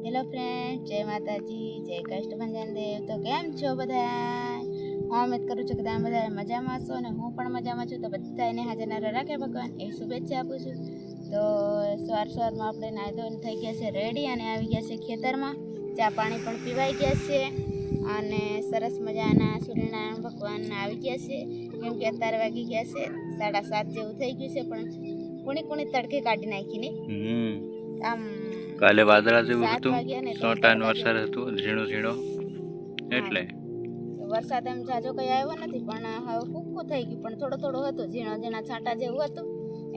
Hello friend, જય માતાજી, જય કષ્ટભંજન દેવ. તો કેમ છો બધા? હું ઉમેદ કરું છું કે તમે બધા મજામાં છો અને હું પણ મજામાં છું. તો બધાને હાજર નારા રાખે ભગવાન એ શુભેચ્છા આપું છું. તો સવારમાં આપણે નાહી ધોઈને થઈ ગયા છે રેડી અને આવી ગયા છે ખેતરમાં. ચા પાણી પણ પીવાઈ ગયા છે અને સરસ મજાના સૂર્યનારાયણ ભગવાન આવી ગયા છે. કેમ કે અત્યારે વાગી ગયા છે 7:30 જેવું થઈ ગયું છે, પણ કુણી તડકે કાઢી નાખીને આમ કાલે વાદળા જેવું હતું, સોટાનો વરસાદ હતો, ઝીણો ઝીણો. એટલે વરસાદ એમ જાજો કઈ આવ્યો નથી, પણ હવે ફૂકું થઈ ગયું, પણ થોડો થોડો હતો, ઝીણો ઝીણા છાંટા જેવું હતું.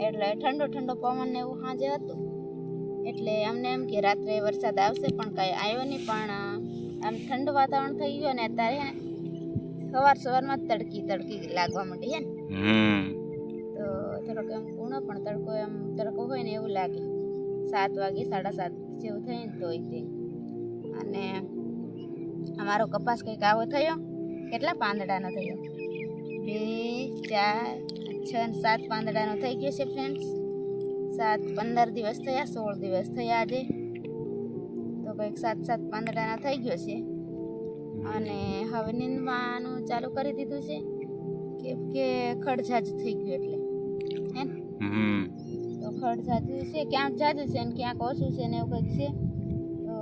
એટલે ઠંડો પવન ને એવું સાંજે હતું. એટલે અમને એમ કે રાત્રે વરસાદ આવશે, પણ કઈ આવ્યો નહીં. પણ આમ ઠંડુ વાતાવરણ થઈ ગયું અને અત્યારે સવારમાં તડકી લાગવા માંડી હે ને. તો થોડોક એમ કૂણો પણ તડકો હોય ને એવું લાગે. 7 વાગે 7:30 જેવું થયું ને તોય તે. અને અમારો કપાસ કંઈક આવો થયો. કેટલા પાંદડાનો થયો? 2 4 6 7 પાંદડાનો થઈ ગયો છે ફ્રેન્ડ્સ. 15 દિવસ થયા, 16 દિવસ થયા આજે. તો કંઈક 7 પાંદડાના થઈ ગયો છે. અને હવે નીંદવાનું ચાલુ કરી દીધું છે, કેમ કે ખડઝાજ થઈ ગયું એટલે હે ને. તો ખડઝાજુ છે, ક્યાંક જાજુ છે ને ક્યાંક ઓછું છે ને એવું કંઈક છે. તો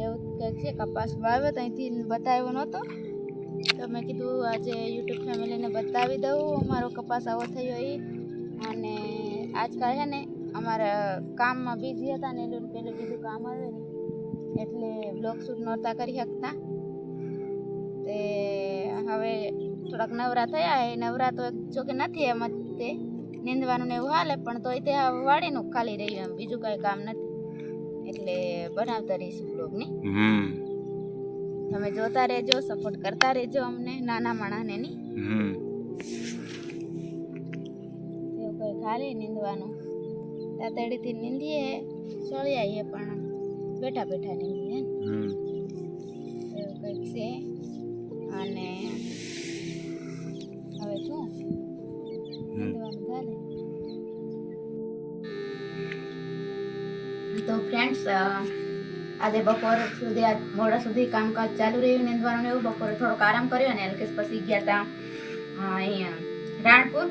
એવું કંઈક છે. કપાસ વાવ્યો તો અહીંથી બતાવ્યો નહોતો, તો મેં કીધું આજે યુટ્યુબ ફેમિલીને બતાવી દઉં અમારો કપાસ આવો થયો એ. અને આજકાલ છે ને અમારા કામમાં બિઝી હતા ને પેલું બીજું કામ આવે ને એટલે બ્લોગ શૂટ નહોતા કરી શકતા. તે હવે થોડાક નવરા થયા. એ નવરા તો જોકે નથી એમ જ તે નીંદવાનું ને એવું હાલે, પણ તોય તે વાડીનું ખાલી રહ્યું, એમ બીજું કાંઈ કામ નથી. એટલે બનાવતા રહીશું બ્લોગની. તમે જોતા રહેજો, સપોર્ટ કરતા રહેજો અમને નાના માણસને ની. એવું કંઈ ખાલી નીંદવાનું તાતડીથી નીંદીએ, ચડી આવીએ, પણ બેઠા નીંદીએ ને એવું કંઈક છે. અને હવે શું નીંદવાનું ચાલે. તો ફ્રેન્ડ્સ, આજે બપોર સુધી મોડા સુધી કામકાજ ચાલુ રહ્યું નીંદવાનું એવું. બપોરે થોડોક આરામ કર્યો અને એલકેસ પછી ગયા હતા અહીંયા રાણપુર,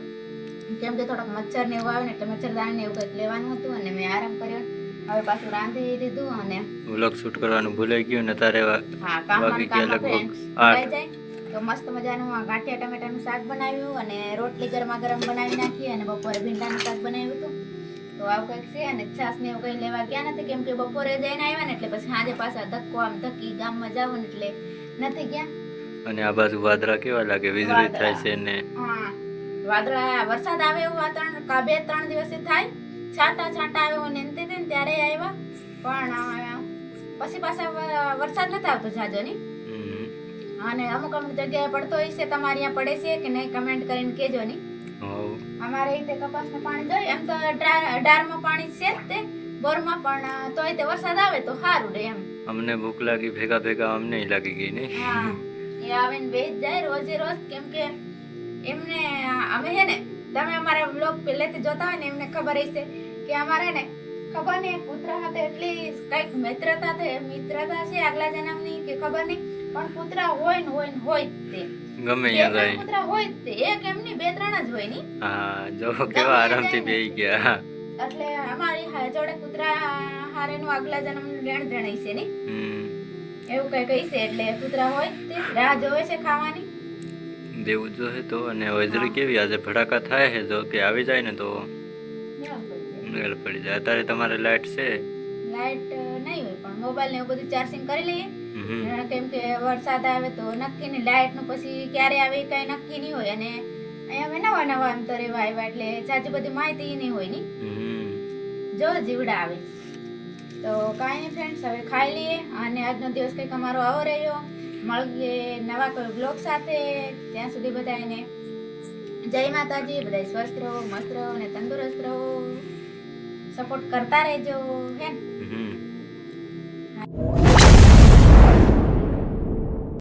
કેમ કે થોડોક મચ્છર ને એવું આવે ને એટલે મચ્છરદાની ને એવું કંઈક લેવાનું હતું અને મેં આરામ કર્યો. હવે પાછું રાંધી દીધું અને વ્લોગ શૂટ કરવાનું ભૂલાઈ ગયું ને તારે વાગી ગયા લગભગ 8. તો મસ્ત મજાનું ગાંઠિયા ટમેટાનું શાક બનાવ્યું અને રોટલી ગરમા ગરમ બનાવી નાખી અને બપોરે ભીંડાનું શાક બનાવ્યું હતું. તો આવું કંઈક છે. અને છાસ ને એવું કંઈ લેવા ગયા નથી, કેમ કે બપોરે જઈને આવ્યા ને એટલે પછી સાંજે પાછા ધક્કી ગામમાં જાવ ને એટલે નથી ગયા. અને આ બાજુ વાદળા કેવા લાગે, વીજળી થાય છે ને. હા, વાદળા વરસાદ આવે એવું વાતાવરણ 2-3 દિવસથી થાય. છાંટા આવ્યો ને ત્યારે આવ્યા, પણ પછી પાછા વરસાદ નથી આવતો જાજો ની. અને અમુક જગ્યાએ પડતો હોય છે. તમારે અહીંયા પડે છે કે નહીં કમેન્ટ કરીને કહેજો ની. અમારે રીતે કપાસને પાણી જોઈએ એમ તો ડારમાં પાણી છે જ તે બોરમાં, પણ તોય તે વરસાદ આવે તો સારું રહે એમ. અમને ભૂખ લાગી, ભેગા અમને લાગી ગઈ ને. હા, એ આવે ને બેસી જાય રોજે રોજ, કેમ કે એમને અમે છે ને, તમે અમારા બ્લોગ પહેલેથી જોતા હોય ને એમને ખબર હશે કે અમારે ને ખબર નહીં કૂતરા સાથે એટલી કઈક મિત્રતા છે આગલા જન્મની કે ખબર નહીં, પણ કૂતરા હોય જ તે ગમે ત્યાં જાય. કૂતરા હોય જ તે, એક એમ નહીં 2-3 જ હોય ની. હા, જો કેવા આરામથી બેસી ગયા. એટલે અમારી જોડે કૂતરા હારેનું આગલા જન્મનું લેણ જણાય છે ની. એવું કઈ કહી છે. એટલે કૂતરા હોય તે રાહ જોવે છે ખાવાની. દેવું જોઈએ તો. અને વજરી કેવી આજે ભડાકા થાય છે, જો કે આવી જાય ને તો મેળ પડી જાય. અત્યારે તમારે લાઈટ છે? લાઈટ નહીં હોય, પણ મોબાઈલ ને એવું બધું ચાર્જિંગ કરી લઈએ. કેમ કે વરસાદ આવે તો નક્કી નહીં, લાઈટ નું પછી ક્યારે આવે કઈ નક્કી નહીં હોય. અને અહીંયા અમે નવા એમ તો રહેવા આવ્યા એટલે જાજી બધી માહિતી નહીં હોય ની. જો જીવડા આવે તો કાંઈ નહીં ફ્રેન્ડ્સ, હવે ખાઈ લઈએ. અને આજનો દિવસ કંઈક અમારો આવો રહ્યો. મળીએ નવા કોઈ બ્લોગ સાથે. ત્યાં સુધી બધાને જય માતાજી. બધા સ્વસ્થ રહો, મસ્ત રહો અને તંદુરસ્ત રહો. સપોર્ટ કરતા રહેજો હે ને.